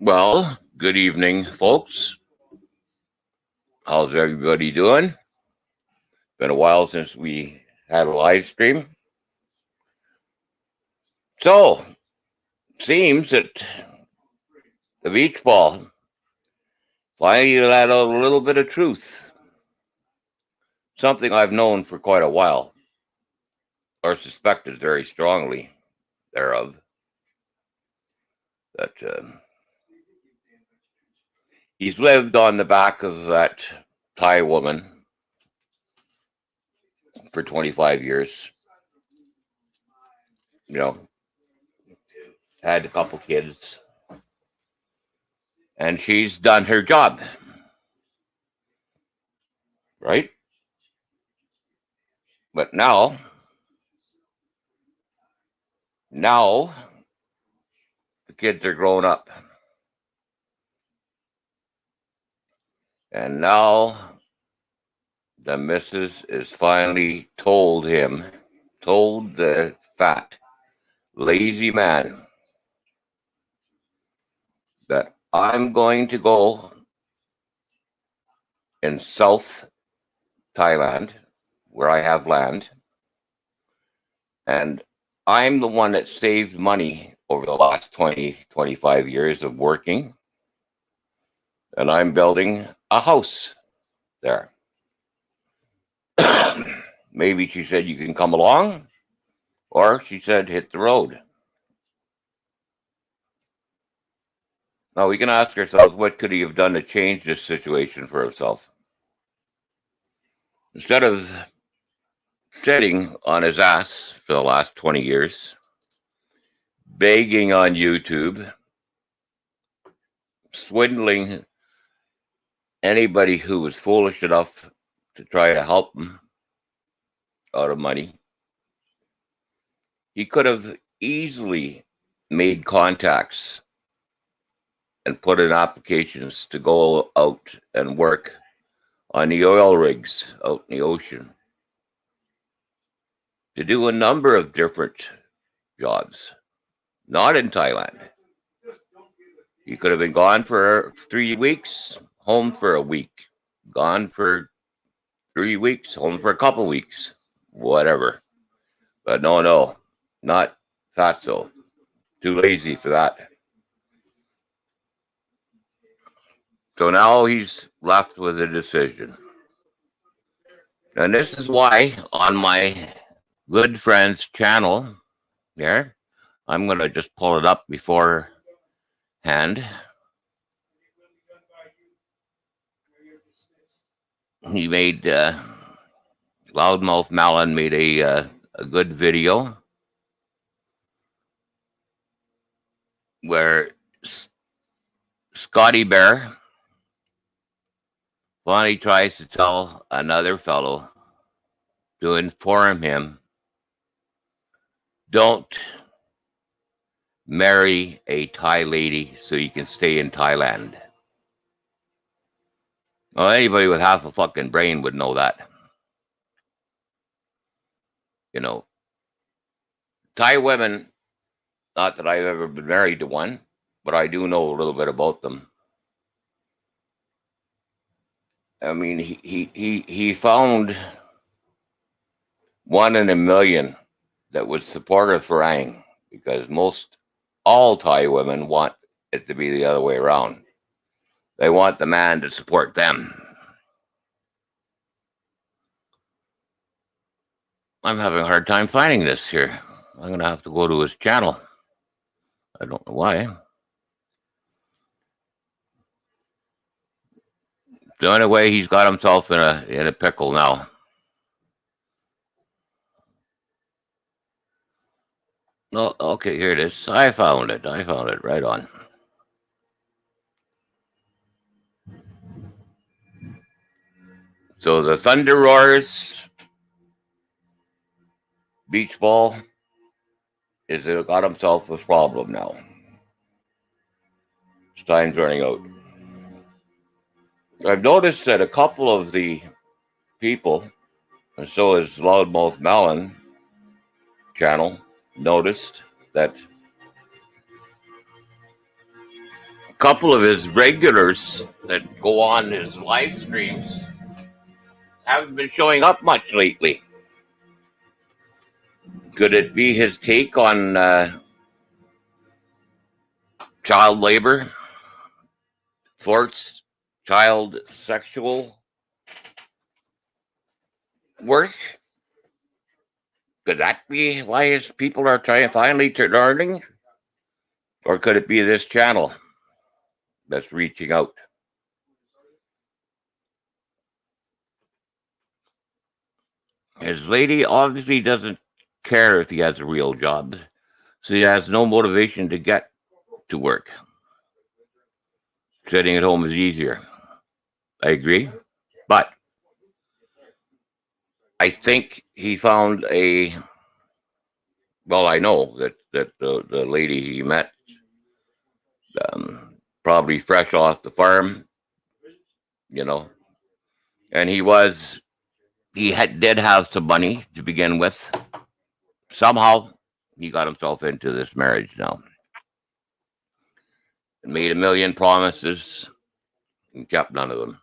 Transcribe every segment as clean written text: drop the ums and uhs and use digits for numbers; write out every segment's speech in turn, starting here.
Well, good evening, folks. How's everybody doing? Been a while since we had a live stream. So, seems that the beach ball finally let out a little bit of truth. Something I've known for quite a while, or suspected very strongly thereof, that he's lived on the back of that Thai woman for 25 years. You know, had a couple kids, and she's done her job, right? But now the kids are grown up, and now the missus is finally told the fat, lazy man, that I'm going to go in South Thailand, where I have land, and I'm the one that saved money over the last 20, 25 years of working, and I'm building a house there. Maybe she said you can come along, or she said hit the road. Now we can ask ourselves, what could he have done to change this situation for himself? Instead of sitting on his ass for the last 20 years, begging on YouTube, swindling anybody who was foolish enough to try to help him out of money, he could have easily made contacts and put in applications to go out and work on the oil rigs out in the ocean, to do a number of different jobs, not in Thailand. He could have been gone for 3 weeks, home for a week, gone for 3 weeks, home for a couple weeks, whatever. But no, not Fatso. Too lazy for that. So now he's left with a decision. And this is why on my good friend's channel there, I'm going to just pull it up beforehand. He made, Loudmouth Mallon made a good video where Scotty Bear finally tries to tell another fellow to inform him, don't marry a Thai lady so you can stay in Thailand. Well, anybody with half a fucking brain would know that. You know, Thai women, not that I've ever been married to one, but I do know a little bit about them. I mean, he found one in a million that would support a Farang, because all Thai women want it to be the other way around. They want the man to support them. I'm having a hard time finding this here. I'm going to have to go to his channel. I don't know why. The only way he's got himself in a pickle now. Oh, okay, here it is. I found it right on. So the Thunder Roars beach ball is got himself a problem now. His time's running out. I've noticed that a couple of the people, and so is Loudmouth Mallon channel, noticed that a couple of his regulars that go on his live streams haven't been showing up much lately. Could it be his take on child labor, forced child sexual work? Could that be why his people are finally learning? Or could it be this channel that's reaching out? His lady obviously doesn't care if he has a real job, so he has no motivation to get to work. Sitting at home is easier. I agree. But I think he found I know that the lady he met, probably fresh off the farm, and did have some money to begin with. Somehow he got himself into this marriage now. And made a million promises and kept none of them.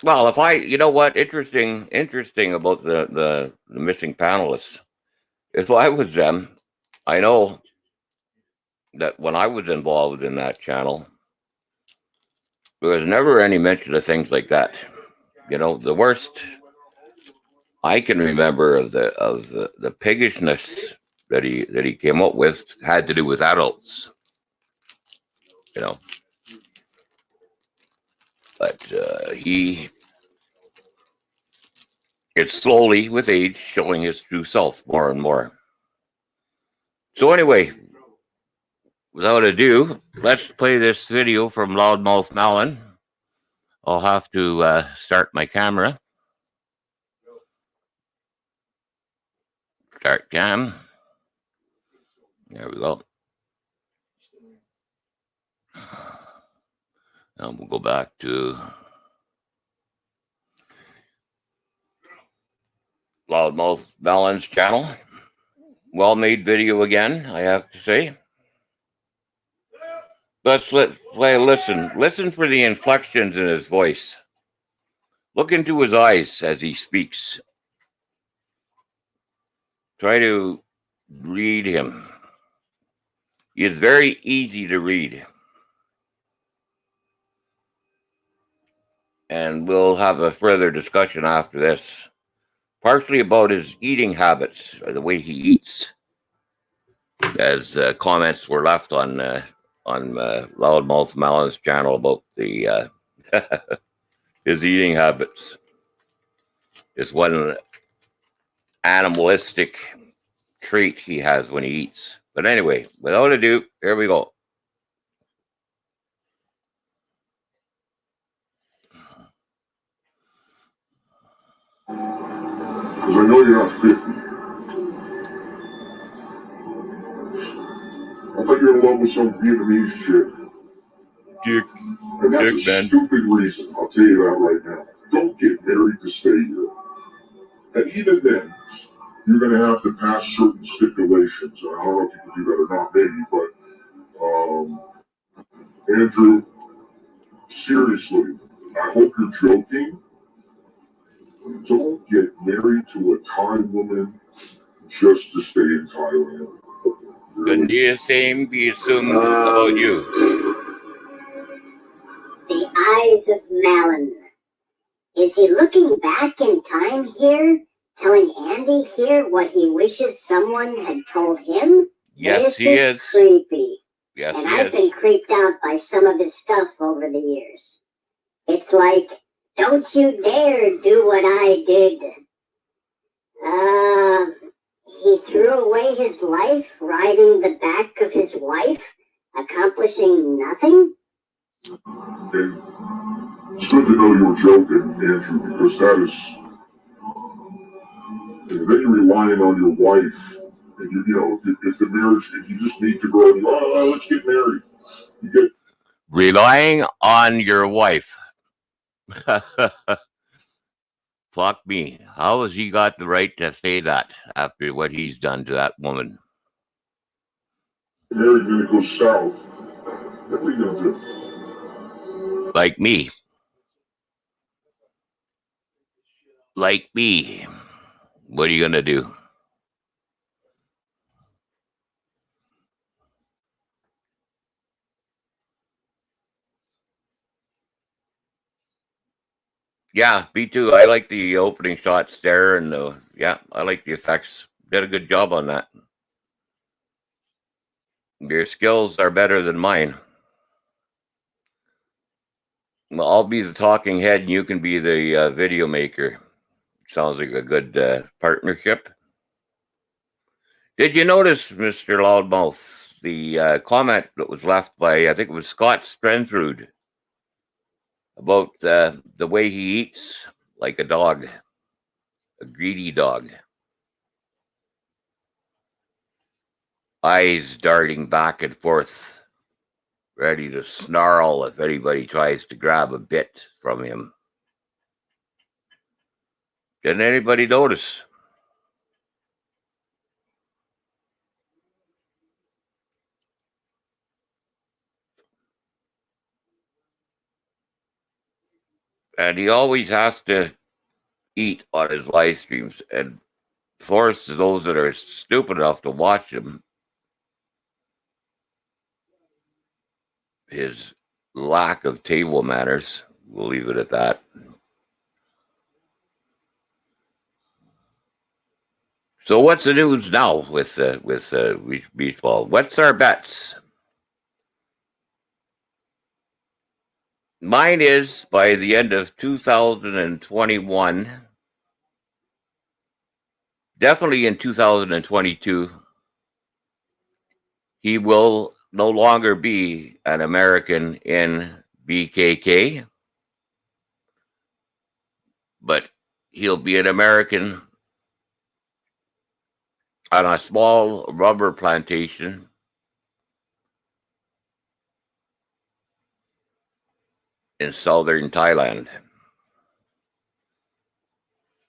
Well, interesting about the missing panelists. If I was them, I know that when I was involved in that channel, there was never any mention of things like that. The worst I can remember of the piggishness that he came up with had to do with adults. But it's slowly with age showing his true self more and more. So anyway, without ado, let's play this video from Loudmouth Mallon. I'll have to start my camera. Start cam. There we go. And we'll go back to Loudmouth Mallon's channel. Well-made video again, I have to say. Let's listen. Listen for the inflections in his voice. Look into his eyes as he speaks. Try to read him. He is very easy to read. And we'll have a further discussion after this, partially about his eating habits, or the way he eats, as comments were left on Loudmouth Mallon's channel about the his eating habits. Is one animalistic trait he has when he eats. But anyway, without ado, here we go. Because I know you're not 50. I thought you were in love with some Vietnamese chick. Dick. And that's a stupid reason, I'll tell you that right now. Don't get married to stay here. And even then, you're going to have to pass certain stipulations. I don't know if you can do that or not, maybe, but, Andrew, seriously, I hope you're joking. Don't get married to a Thai woman just to stay in Thailand. Couldn't do the same be assumed about you. The eyes of Mallon. Is he looking back in time here? Telling Andy here what he wishes someone had told him? Yes, he is. Creepy. Yes, and he I've been creeped out by some of his stuff over the years. It's like, don't you dare do what I did. He threw away his life riding the back of his wife, accomplishing nothing? And it's good to know you were joking, Andrew, because that is... And then you're relying on your wife, and if the marriage, if you just need to go and let's get married. You get relying on your wife. fuck me. How has he got the right to say that after what he's done to that woman? Mary's gonna go south. What are you gonna do? Like me. Like me. What are you gonna do? Yeah, me too. I like the opening shots there, and yeah, I like the effects. Did a good job on that. Your skills are better than mine. Well, I'll be the talking head, and you can be the video maker. Sounds like a good partnership. Did you notice, Mr. Loudmouth, the comment that was left by, I think it was Scott Strenrud, about the way he eats like a dog, a greedy dog? Eyes darting back and forth, ready to snarl if anybody tries to grab a bit from him. Didn't anybody notice? And he always has to eat on his live streams and force those that are stupid enough to watch him. His lack of table manners. We'll leave it at that. So what's the news now with baseball? What's our bets? Mine is by the end of 2021, definitely in 2022, he will no longer be an American in BKK, but he'll be an American on a small rubber plantation in southern Thailand,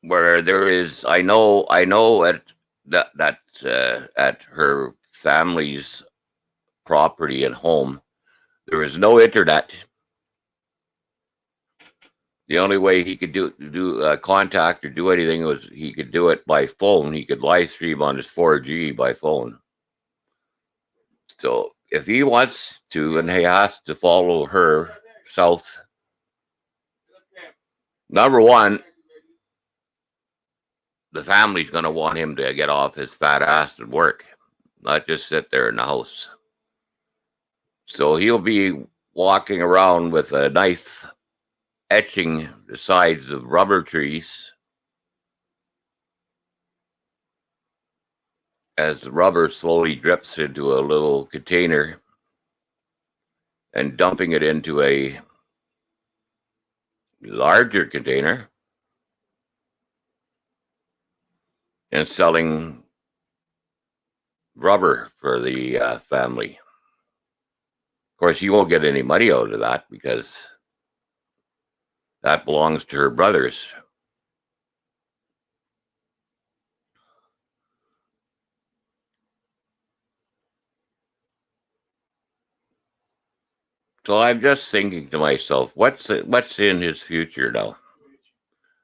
where there is, I know at at her family's property and home, there is no internet. The only way he could do contact or do anything was he could do it by phone. He could live stream on his 4G by phone. So if he wants to, and he has to follow her south, number one, the family's going to want him to get off his fat ass and work, not just sit there in the house. So he'll be walking around with a knife, etching the sides of rubber trees as the rubber slowly drips into a little container and dumping it into a larger container and selling rubber for the family. Of course, he won't get any money out of that because that belongs to her brothers. So I'm just thinking to myself, what's in his future now?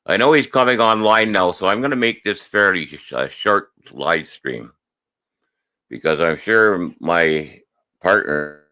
I know he's coming online now, so I'm going to make this fairly short live stream because I'm sure my partner